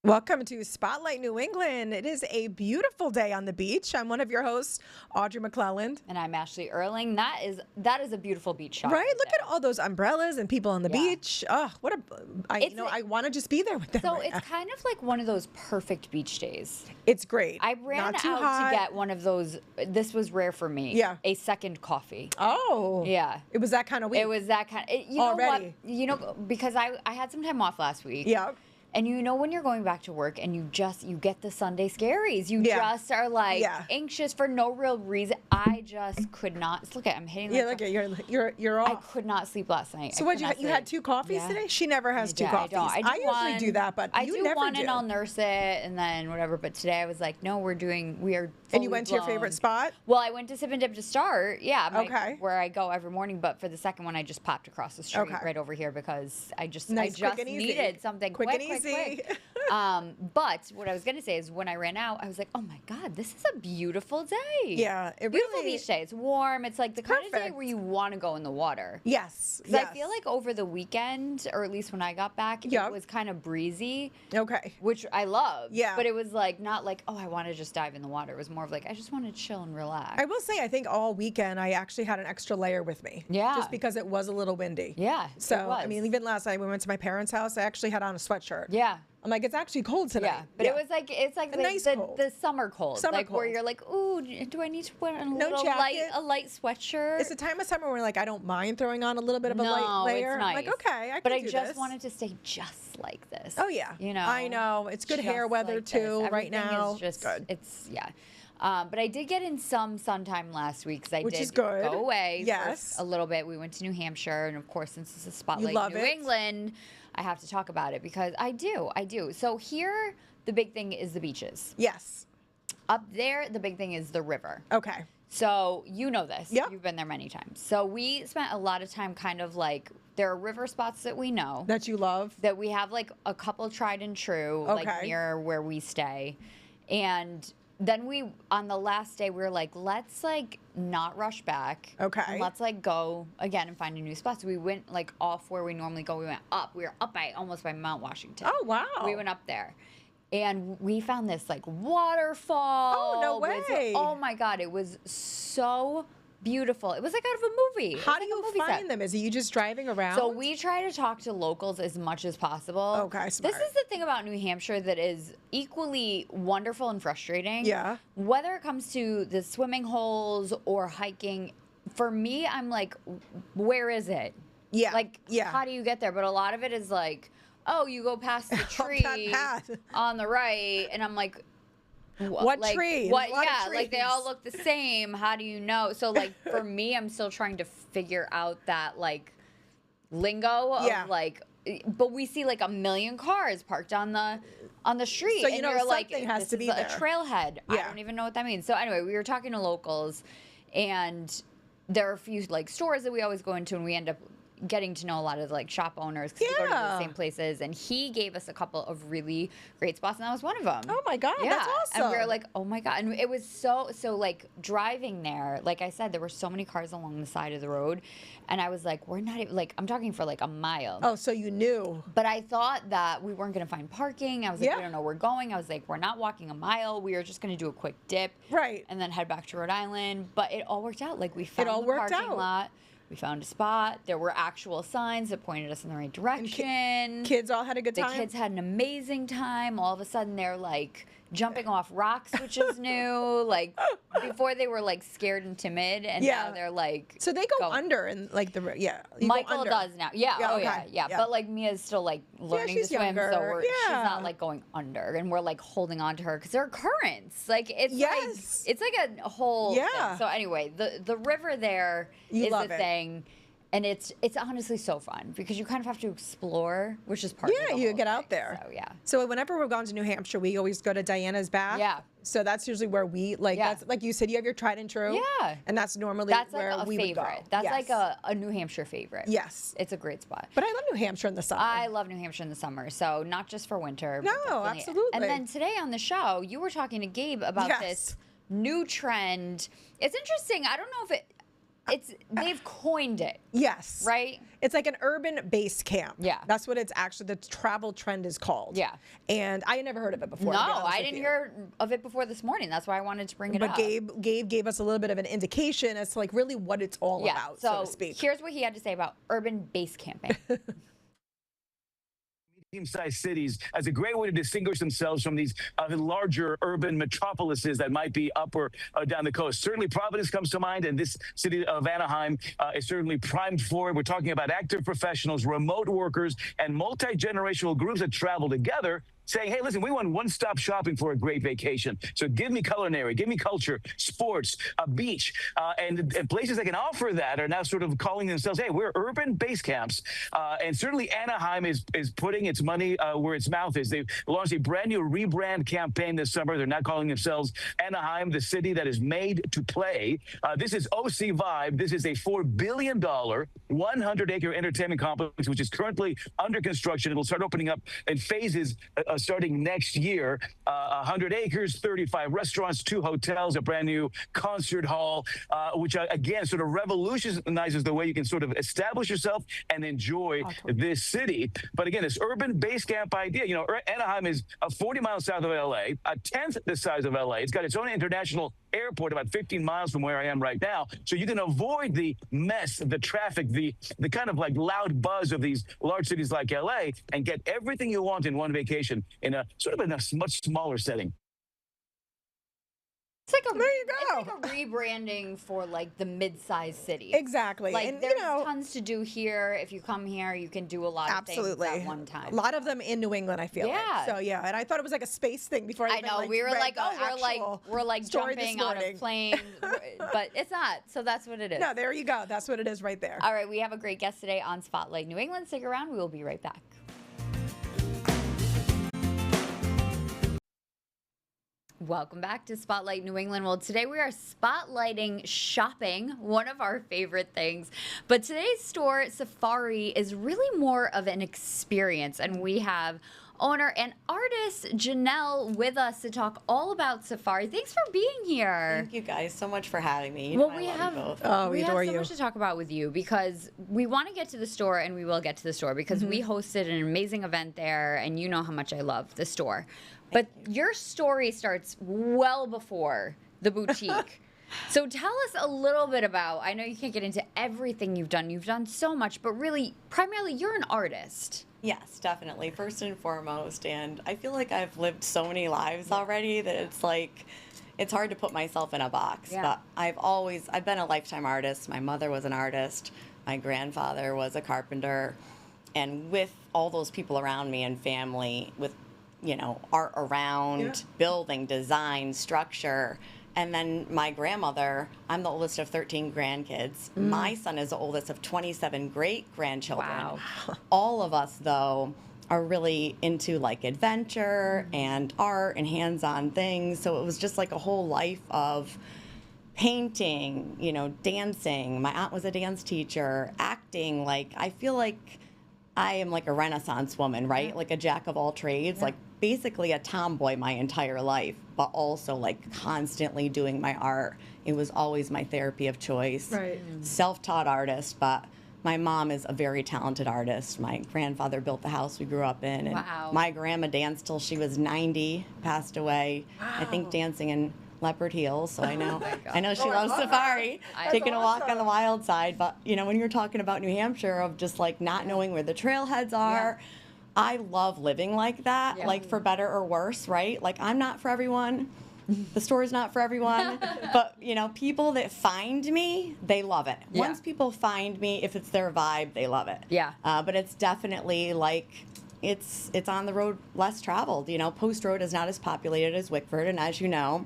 Welcome to Spotlight New England. It is a beautiful day on the beach. I'm one of your hosts, Audrey McClelland. And I'm Ashley Erling. That is a beautiful beach shot. Right? Look at all those umbrellas and people on the beach. Oh, I want to just be there with them. So it's kind of like one of those perfect beach days. It's great. I ran out to get one of those. This was rare for me. Yeah. A second coffee. Oh. Yeah. It was that kind of week. It was that kind. You Already. know what? Because I had some time off last week. Yeah. And when you're going back to work and you get the Sunday scaries. You just are like anxious for no real reason. I just could not. Look at I'm hitting. Yeah, look at you're off. I could not sleep last night. So what you had 2 coffees today? She never has 2 coffees. I usually do that, but you never do. I do one and I'll nurse it and then whatever. But today I was like, no, we are. And you went to your favorite spot? Well, I went to Sip and Dip to start. Yeah, where I go every morning. But for the second one, I just popped across the street right over here because I just needed something quick and easy. But what I was gonna say is when I ran out, I was like, oh my god, this is a beautiful day. Yeah, beautiful beach day. It's warm. It's like the kind of day where you want to go in the water. Yes. Because I feel like over the weekend, or at least when I got back, it was kind of breezy. Okay. Which I love. Yeah. But it was like not like, oh, I want to just dive in the water. It was more of like I just want to chill and relax. I will say, I think all weekend I actually had an extra layer with me. Yeah. Just because it was a little windy. Yeah. So I mean, even last night we went to my parents' house. I actually had on a sweatshirt. Yeah. I'm like, it's actually cold tonight. Yeah, but it's like the summer cold. Summer cold. Where you're like, ooh, do I need to put on a light sweatshirt? It's the time of summer where like I don't mind throwing on a little bit of a light layer. It's nice. I'm like, okay, I can do this. But I just wanted to stay just like this. Oh yeah. I know. It's good hair weather like too right now. Is just, good. It's but I did get in some sun time last week because I did go away for a little bit. We went to New Hampshire, and of course, since it's a Spotlight New England, I have to talk about it because I do. So here, the big thing is the beaches. Yes. Up there, the big thing is the river. Okay. So you know this. Yep. You've been there many times. So we spent a lot of time kind of like, there are river spots that we know. That you love. That we have like a couple tried and true, like near where we stay. And then on the last day, we were like, let's like not rush back. Okay. Let's like go again and find a new spot. So we went like off where we normally go. We went up. We were up almost by Mount Washington. Oh, wow. We went up there. And we found this like waterfall. Oh, no way. Oh my God. It was so beautiful. It was like out of a movie. How do you find them? Is it you just driving around? So we try to talk to locals as much as possible. Okay, smart. This is the thing about New Hampshire that is equally wonderful and frustrating. Yeah. Whether it comes to the swimming holes or hiking, for me, I'm like, where is it? Yeah. Like, how do you get there? But a lot of it is like, oh, you go past the tree on the right, and I'm like, what tree? What? Yeah, like they all look the same. How do you know? So like for me, I'm still trying to figure out that like lingo of like. But we see like a million cars parked on the street, so you know something has to be there. A trailhead. I don't even know what that means. So anyway, we were talking to locals, and there are a few like stores that we always go into, and we end up getting to know a lot of like shop owners because we go to the same places, and he gave us a couple of really great spots, and that was one of them. Oh my God, that's awesome. And we were like, oh my God. And it was so like driving there, like I said, there were so many cars along the side of the road, and I was like, we're not even, like, I'm talking for like a mile. Oh, so you knew. But I thought that we weren't going to find parking. I was like, we don't know where we're going. I was like, we're not walking a mile. We are just going to do a quick dip. Right. And then head back to Rhode Island. But it all worked out. Like we found the parking lot. We found a spot. There were actual signs that pointed us in the right direction. Kids all had a good time. The kids had an amazing time. All of a sudden, they're like jumping off rocks, which is new. Like before, they were like scared and timid, and now they're like. So they go under and like the Michael does now. Yeah. But like Mia's still like learning to swim, younger. so she's not like going under, and we're like holding on to her because there are currents. Like it's like a whole thing. So anyway, the river there is the thing. And it's honestly so fun because you kind of have to explore, which is part of the you whole get out thing. there. So So whenever we're going to New Hampshire, we always go to Diana's Bath. Yeah. So that's usually where we that's like you said, you have your tried and true. Yeah. And that's normally where like a we favorite. would go. That's like a New Hampshire favorite. Yes. It's a great spot. But I love New Hampshire in the summer. I love New Hampshire in the summer. So not just for winter. No, absolutely. And then today on the show, you were talking to Gabe about this new trend. It's interesting. I don't know if they've coined it. Yes. Right? It's like an urban base camp. Yeah. That's what it's actually, the travel trend is called. Yeah. And I had never heard of it before. No, I didn't hear of it before this morning. That's why I wanted to bring it up. But Gabe gave us a little bit of an indication as to like really what it's all about, so to speak. Here's what he had to say about urban base camping. Medium-sized cities as a great way to distinguish themselves from these larger urban metropolises that might be up or down the coast. Certainly Providence comes to mind, and this city of Anaheim is certainly primed for it. We're talking about active professionals, remote workers, and multi-generational groups that travel together, saying, hey, listen, we want one-stop shopping for a great vacation. So give me culinary, give me culture, sports, a beach, and places that can offer that are now sort of calling themselves, hey, we're urban base camps. And certainly Anaheim is putting its money where its mouth is. They've launched a brand new rebrand campaign this summer. They're now calling themselves Anaheim, the city that is made to play. This is OC Vibe. This is a $4 billion, 100-acre entertainment complex, which is currently under construction. It'll start opening up in phases starting next year. 100 acres, 35 restaurants, 2 hotels, a brand new concert hall, which again sort of revolutionizes the way you can sort of establish yourself and enjoy this city. But again, this urban base camp idea, you know, Anaheim is 40 miles south of LA, a tenth the size of LA. It's got its own international airport about 15 miles from where I am right now. So you can avoid the mess, the traffic, the kind of like loud buzz of these large cities like LA and get everything you want in one vacation in a sort of in a much smaller setting. It's like a, there you go. It's like a rebranding for like the mid-sized cities. Exactly. Like and, there's tons to do here. If you come here, you can do a lot of things at one time. A lot of them in New England, I feel like. So yeah, and I thought it was like a space thing before I know. We were like, oh, we're like jumping out of planes, but it's not. So that's what it is. No, there you go. That's what it is right there. All right, we have a great guest today on Spotlight New England. Stick around. We will be right back. Welcome back to Spotlight New England. Well, today we are spotlighting shopping, one of our favorite things. But today's store, Seefari, is really more of an experience. And we have owner and artist Janelle with us to talk all about Seefari. Thanks for being here. Thank you guys so much for having me. You know, we have so you. much to talk about with you because we want to get to the store, and we will get to the store because we hosted an amazing event there, and you know how much I love the store. But your story starts well before the boutique. So tell us a little bit about, I know you can't get into everything you've done. You've done so much, but really, primarily, you're an artist. Yes, definitely, first and foremost. And I feel like I've lived so many lives already that it's like, it's hard to put myself in a box. Yeah. But I've been a lifetime artist. My mother was an artist. My grandfather was a carpenter. And with all those people around me and family, with art around, building, design, structure. And then my grandmother, I'm the oldest of 13 grandkids. My son is the oldest of 27 great-grandchildren. Wow. All of us, though, are really into like adventure and art and hands-on things. So it was just like a whole life of painting, dancing. My aunt was a dance teacher, acting. Like, I feel like I am like a Renaissance woman, right? Like a jack of all trades, like basically a tomboy my entire life, but also like constantly doing my art. It was always my therapy of choice. Right. Self-taught artist, but my mom is a very talented artist. My grandfather built the house we grew up in. And my grandma danced till she was 90, passed away. I think dancing in leopard heels, so I know she loves Seefari, taking a walk on the wild side. But when you're talking about New Hampshire, of just like not knowing where the trailheads are, I love living like that, like for better or worse, right? Like I'm not for everyone. The store is not for everyone, but people that find me, they love it. Once people find me, if it's their vibe, they love it. Yeah. But it's definitely like, it's on the road less traveled. Post Road is not as populated as Wickford, and as you know,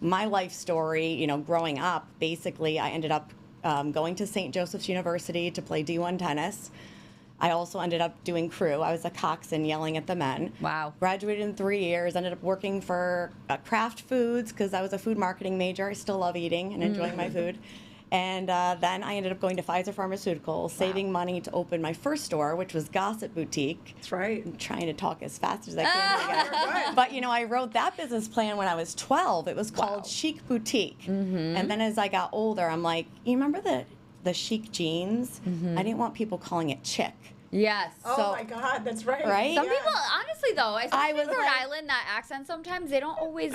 my life story, growing up, basically I ended up going to St. Joseph's University to play D1 tennis. I also ended up doing crew. I was a coxswain yelling at the men. Wow. Graduated in 3 years, ended up working for Kraft Foods because I was a food marketing major. I still love eating and enjoying my food. And then I ended up going to Pfizer Pharmaceuticals, saving money to open my first store, which was Gossip Boutique. That's right. I'm trying to talk as fast as I can. But, you know, I wrote that business plan when I was 12. It was called Chic Boutique. And then as I got older, I'm like, you remember the chic jeans? I didn't want people calling it chic. Yes. Oh my God, that's right. Right? Some people, honestly though, especially in Rhode like, Island, that accent sometimes they don't always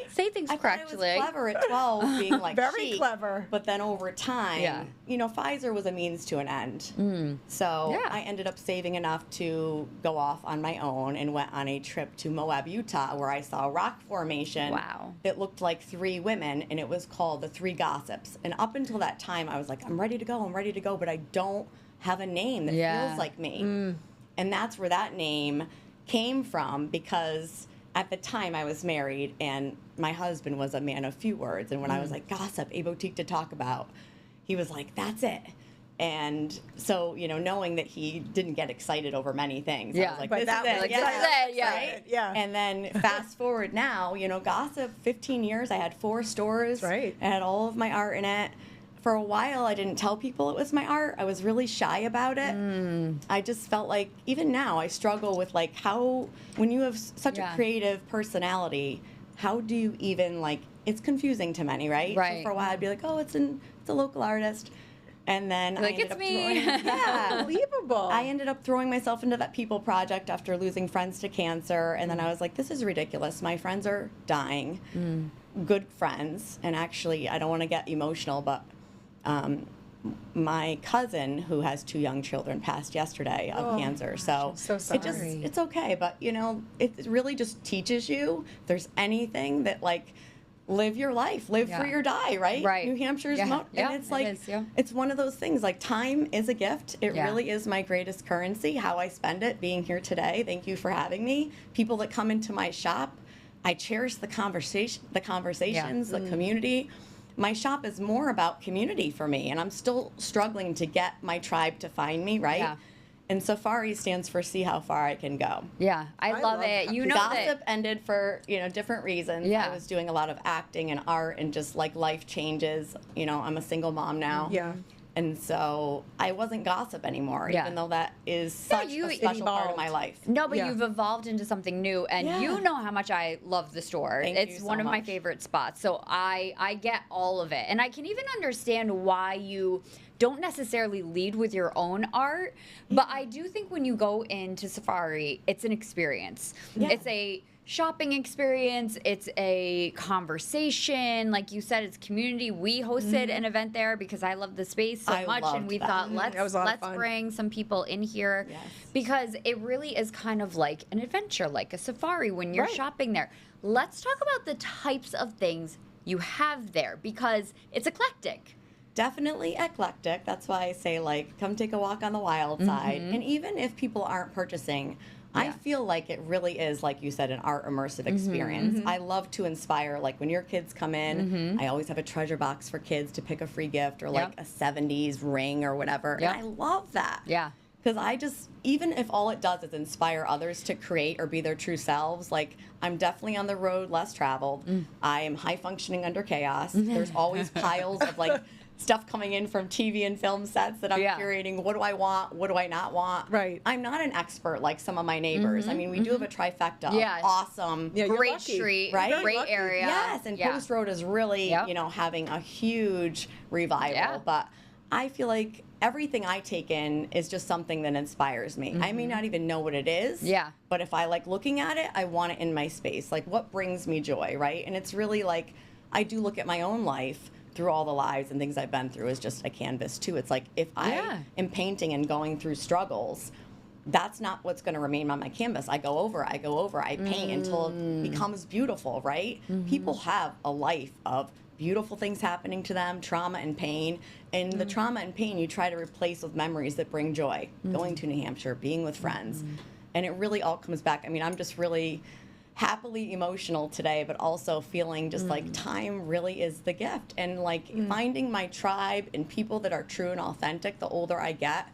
say things I correctly. thought it was clever at 12, being like very chic, clever. But then over time, you know, Pfizer was a means to an end. So I ended up saving enough to go off on my own and went on a trip to Moab, Utah, where I saw a rock formation. Wow. It looked like 3 women, and it was called the 3 Gossips. And up until that time, I was like, I'm ready to go, but I don't have a name that feels like me. And that's where that name came from, because at the time I was married and my husband was a man of few words. And when I was like, Gossip, a boutique to talk about, he was like, that's it. And so, you know, knowing that he didn't get excited over many things, I was like, this is it. Right? Yeah. And then fast forward now, you know, Gossip, 15 years, I had 4 stores. That's right. I had all of my art in it. For a while, I didn't tell people it was my art. I was really shy about it. I just felt like, even now, I struggle with, like, how, when you have such a creative personality, how do you even, like, it's confusing to many, right? So for a while, I'd be like, oh, it's a local artist. And then I ended up throwing, Unbelievable. I ended up throwing myself into that people project after losing friends to cancer. And then I was like, this is ridiculous. My friends are dying. Good friends. And actually, I don't want to get emotional, but my cousin, who has 2 young children, passed yesterday of cancer. So sorry. it's okay. But, you know, it really just teaches you, if there's anything that, like, live your life, live free or die, right? Right. New Hampshire's and it's like, it's one of those things, like, time is a gift. It really is my greatest currency, how I spend it, being here today. Thank you for having me. People that come into my shop, I cherish the conversations, the community. My shop is more about community for me, and I'm still struggling to get my tribe to find me, right? Yeah. And Seefari stands for see how far I can go. Yeah, I love it. You know, Gossip ended for, you know, different reasons. Yeah. I was doing a lot of acting and art and just, like, life changes. You know, I'm a single mom now. Yeah. And so I wasn't Gossip anymore, even though that is such a special part of my life. No, but you've evolved into something new, and you know how much I love the store. It's one of my favorite spots. So I get all of it. And I can even understand why you don't necessarily lead with your own art, but I do think when you go into Seefari, it's an experience. It's a shopping experience, it's a conversation, like you said, it's community. We hosted an event there because I love the space so much, and we thought let's bring some people in here because it really is kind of like an adventure, like a safari when you're shopping there. Let's talk about the types of things you have there, because it's eclectic. Definitely eclectic. That's why I say, like, come take a walk on the wild side. And even if people aren't purchasing, I feel like it really is, like you said, an art immersive experience. I love to inspire, like, when your kids come in, I always have a treasure box for kids to pick a free gift, or like a 70s ring or whatever. And I love that. Because I just, even if all it does is inspire others to create or be their true selves, like, I'm definitely on the road less traveled. I am high functioning under chaos. There's always piles of, like, stuff coming in from TV and film sets that I'm curating. What do I want? What do I not want? Right. I'm not an expert like some of my neighbors. I mean, we do have a trifecta of awesome, great street, right? Great area. Yes, and Post Road is really, you know, having a huge revival. But I feel like everything I take in is just something that inspires me. I may not even know what it is. But if I like looking at it, I want it in my space. Like, what brings me joy, right? And it's really like, I do look at my own life through all the lives and things I've been through as just a canvas too. It's like, if I am painting and going through struggles, that's not what's going to remain on my canvas. I go over, I paint until it becomes beautiful, right? People have a life of beautiful things happening to them, trauma and pain. And the trauma and pain you try to replace with memories that bring joy. Going to New Hampshire, being with friends. And it really all comes back. I mean, I'm just really happily emotional today, but also feeling just like time really is the gift. And like finding my tribe and people that are true and authentic, the older I get,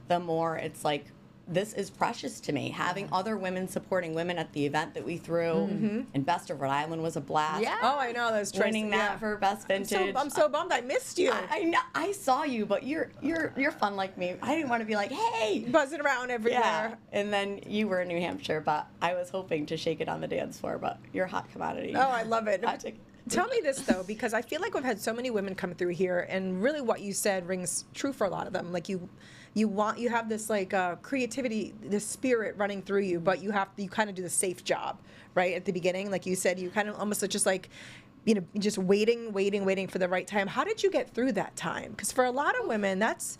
the more it's like this is precious to me. Having other women supporting women at the event that we threw in Best of Rhode Island was a blast. Yeah. Oh, I know. That's winning that for Best Vintage. I'm so bummed. I missed you. I know. I saw you, but you're fun like me. I didn't want to be like, hey, buzzing around everywhere. Yeah. And then you were in New Hampshire, but I was hoping to shake it on the dance floor. But you're a hot commodity. Oh, I love it. Tell me this, though, because I feel like we've had so many women come through here, and really what you said rings true for a lot of them. Like you have this like creativity, this spirit running through you, but you kind of do the safe job, right? At the beginning, like you said, you kind of almost just like, just waiting for the right time. How did you get through that time? Because for a lot of women, that's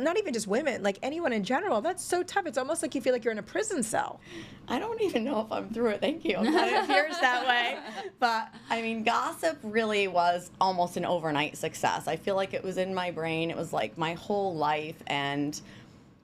not even just women, like anyone in general, that's so tough. It's almost like you feel like you're in a prison cell. I don't even know if I'm through it. Thank you. It appears that way. But I mean, Gossip really was almost an overnight success. I feel like it was in my brain. It was like my whole life, and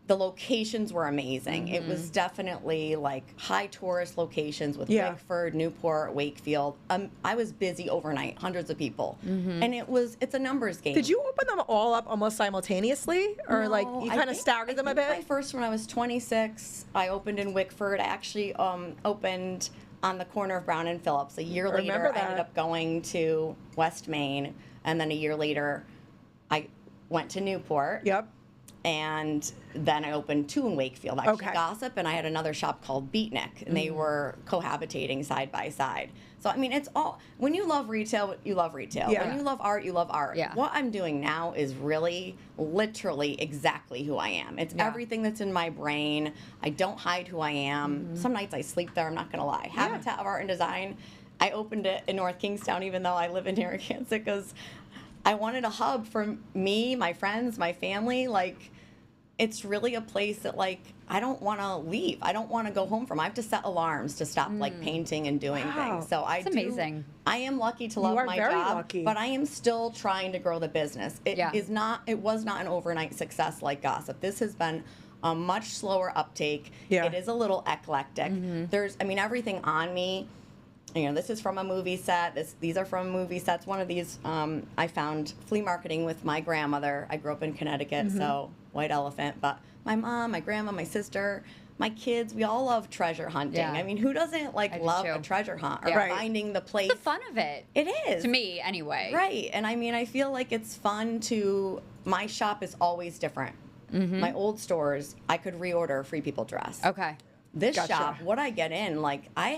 the locations were amazing. It was definitely like high tourist locations with Wickford, Newport, Wakefield. I was busy overnight, hundreds of people. And it's a numbers game. Did you open them all up almost simultaneously? Or like you kind of staggered them a bit? My first when I was 26, I opened in Wickford. I actually opened on the corner of Brown and Phillips. A year later, I ended up going to West Main. And then a year later, I went to Newport. Yep. And then I opened 2 in Wakefield, actually Gossip, and I had another shop called Beatnik, and they were cohabitating side by side. So, I mean, it's all, when you love retail, you love retail. Yeah. When you love art, you love art. Yeah. What I'm doing now is really, literally exactly who I am. It's everything that's in my brain. I don't hide who I am. Some nights I sleep there, I'm not going to lie. Habitat of Art and Design, I opened it in North Kingstown, even though I live in Narragansett, because I wanted a hub for me, my friends, my family. Like, it's really a place that, like, I don't want to leave. I don't want to go home from. I have to set alarms to stop, like, painting and doing things. So That's amazing. I am lucky to love my job, but I am still trying to grow the business. It was not an overnight success like Gossip. This has been a much slower uptake. It is a little eclectic. There's, I mean, everything on me. You know, this is from a movie set. These are from movie sets. One of these I found flea marketing with my grandmother. I grew up in Connecticut, so white elephant. But my mom, my grandma, my sister, my kids, we all love treasure hunting. Yeah. I mean, who doesn't love a treasure hunt or finding the place? It's the fun of it. It is. To me, anyway. Right. And I mean, I feel like it's fun my shop is always different. My old stores, I could reorder a Free People dress. Okay. This shop, what I get in, like, I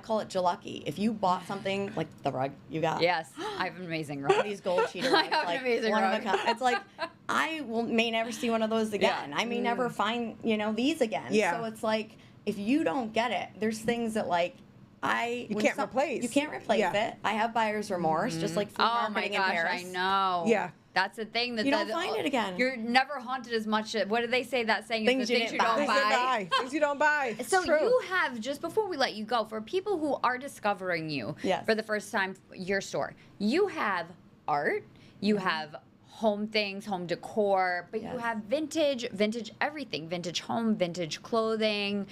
call it Jallucky. If you bought something, like the rug you got. Yes, I have an amazing rug. These gold cheater rugs. I have an amazing rug. It's like, may never see one of those again. I may never find, these again. So it's like, if you don't get it, there's things that, like, you can't replace. You can't replace it. I have buyer's remorse, just like flea marketing in Paris. I know. Yeah. That's the thing that you don't find it again. You're never haunted as much. What do they say? That saying is the things you don't buy. Things you don't buy. So you have, just before we let you go, for people who are discovering you for the first time, your store, you have art, you have home things, home decor, but you have vintage everything, vintage home, vintage clothing,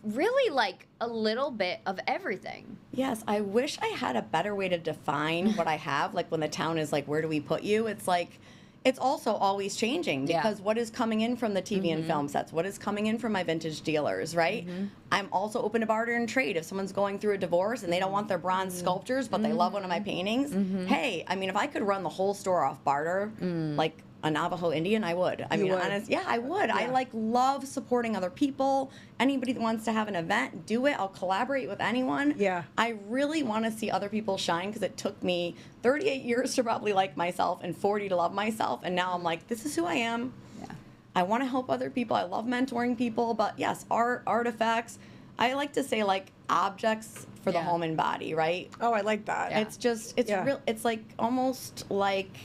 really like a little bit of everything. Yes, I wish I had a better way to define what I have. Like when the town is like, where do we put you? It's like, it's also always changing because what is coming in from the TV and film sets? What is coming in from my vintage dealers, right? I'm also open to barter and trade. If someone's going through a divorce and they don't want their bronze sculptures, but they love one of my paintings, hey, I mean, if I could run the whole store off barter, like a Navajo Indian, I would. I mean, honest, I would. I love supporting other people. Anybody that wants to have an event, do it. I'll collaborate with anyone. Yeah. I really want to see other people shine because it took me 38 years to probably like myself and 40 to love myself. And now I'm like, this is who I am. Yeah. I want to help other people. I love mentoring people. But yes, art, artifacts. I like to say like objects for the home and body, right? Oh, I like that. Yeah. It's just, it's real. It's like almost like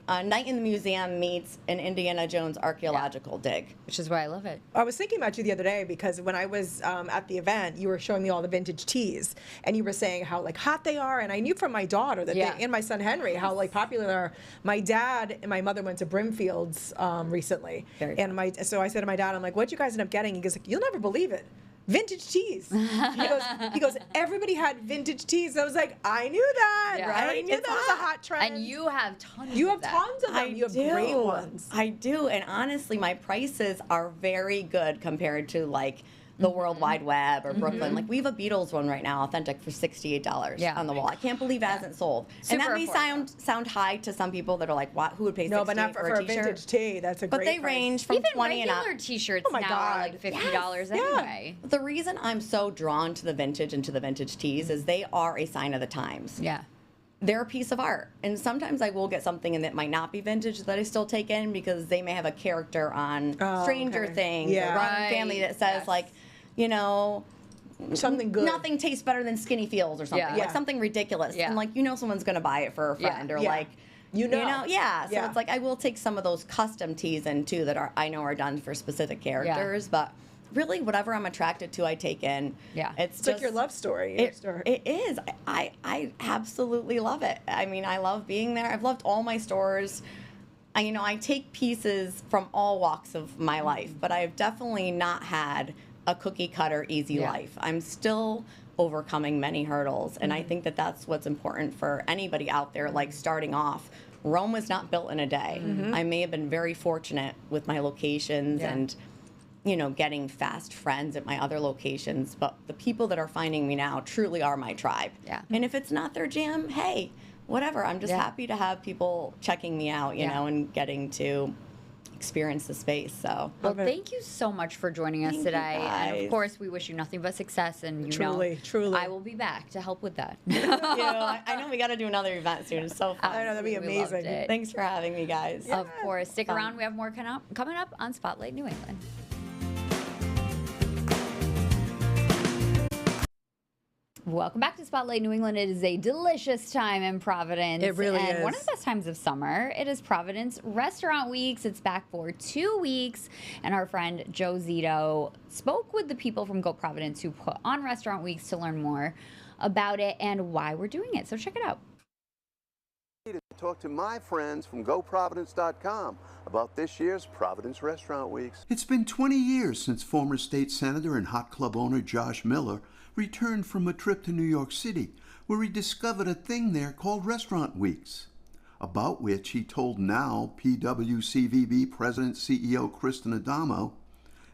a night in the museum meets an Indiana Jones archaeological dig. Which is why I love it. I was thinking about you the other day because when I was at the event, you were showing me all the vintage teas, and you were saying how like hot they are, and I knew from my daughter that and my son Henry how like popular they are. My dad and my mother went to Brimfield's recently, so I said to my dad, I'm like, what'd you guys end up getting? He goes, like, you'll never believe it. vintage teas. He goes, everybody had vintage teas. I was like, I knew that. Yeah. Right? I knew that was a hot trend. And you have tons You of have tons of them. You have great ones. I do. And honestly, my prices are very good compared to like the World Wide Web or Brooklyn. Like we have a Beatles one right now, authentic, for $68 on the wall. I can't believe it hasn't sold. Super and that may sound high to some people that are like, what? Who would pay $68 No, but not for a t-shirt? vintage tee. That's a great But they price. range from Even 20 and up. regular t-shirts now are like $50 anyway. The reason I'm so drawn to the vintage and to the vintage tees is they are a sign of the times. Yeah. They're a piece of art. And sometimes I will get something and it might not be vintage that I still take in because they may have a character on Stranger Things or Modern Family that says like, you know, something good. Nothing tastes better than Skinny Feels or something. Like something ridiculous. And like, you know, someone's going to buy it for a friend or like, you know, So it's like, I will take some of those custom tees in too that I know are done for specific characters, but really whatever I'm attracted to, I take in. Yeah. It's just like your love story. It is. I absolutely love it. I mean, I love being there. I've loved all my stores. I take pieces from all walks of my life, but I've definitely not had a cookie cutter easy life. I'm still overcoming many hurdles, and I think that that's what's important for anybody out there like starting off. Rome was not built in a day. I may have been very fortunate with my locations and getting fast friends at my other locations, but the people that are finding me now truly are my tribe. And if it's not their jam, hey, whatever. I'm just happy to have people checking me out, you know, and getting to experience the space. So, well, thank you so much for joining us today. And of course, we wish you nothing but success. And truly, I will be back to help with that. I know we got to do another event soon. It's so fun. I know, that'd be amazing. Thanks for having me, guys. Of course, stick around. We have more coming up on Spotlight New England. Welcome back to Spotlight New England. It is a delicious time in Providence. It really is. One of the best times of summer. It is Providence Restaurant Weeks. It's back for 2 weeks. And our friend Joe Zito spoke with the people from Go Providence who put on Restaurant Weeks to learn more about it and why we're doing it. So check it out. To talk to my friends from GoProvidence.com about this year's Providence Restaurant Weeks. It's been 20 years since former state senator and hot club owner Josh Miller returned from a trip to New York City, where he discovered a thing there called Restaurant Weeks, about which he told now PWCVB President CEO Kristen Adamo.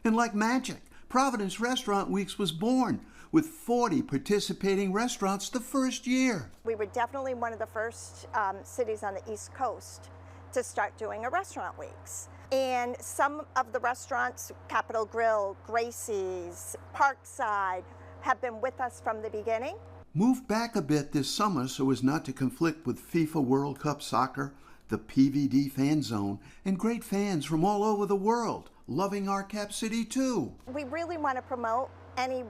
And like magic, Providence Restaurant Weeks was born, with 40 participating restaurants the first year. We were definitely one of the first cities on the East Coast to start doing a Restaurant Weeks. And some of the restaurants, Capitol Grill, Gracie's, Parkside, have been with us from the beginning. Moved back a bit this summer so as not to conflict with FIFA World Cup soccer, the PVD fan zone, and great fans from all over the world, loving our cap city too. We really want to promote any...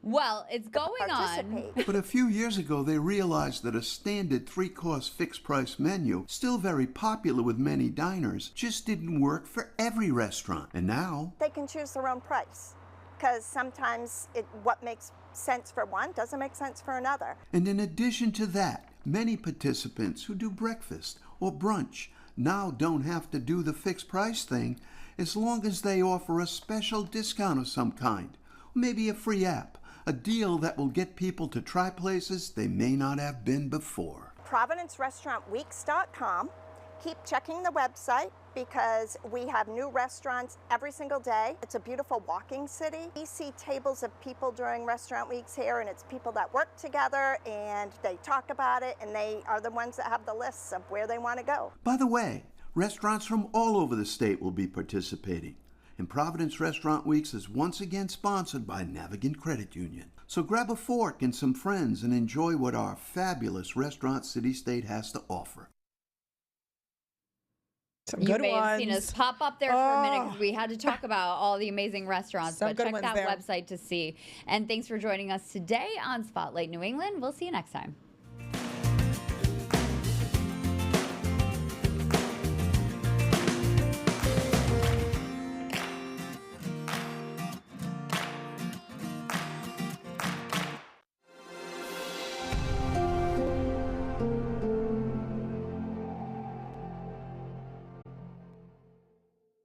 Well, it's going on. But a few years ago, they realized that a standard 3-course fixed-price menu, still very popular with many diners, just didn't work for every restaurant. And now they can choose their own price, because sometimes what makes sense for one doesn't make sense for another. And in addition to that, many participants who do breakfast or brunch now don't have to do the fixed price thing as long as they offer a special discount of some kind. Maybe a free app, a deal that will get people to try places they may not have been before. ProvidenceRestaurantWeeks.com. Keep checking the website because we have new restaurants every single day. It's a beautiful walking city. We see tables of people during Restaurant Weeks here, and it's people that work together and they talk about it, and they are the ones that have the lists of where they want to go. By the way, restaurants from all over the state will be participating. And Providence Restaurant Weeks is once again sponsored by Navigant Credit Union. So grab a fork and some friends and enjoy what our fabulous restaurant city-state has to offer. Some good ones. You may have seen us pop up there for a minute because we had to talk about all the amazing restaurants. But check that website to see. And thanks for joining us today on Spotlight New England. We'll see you next time.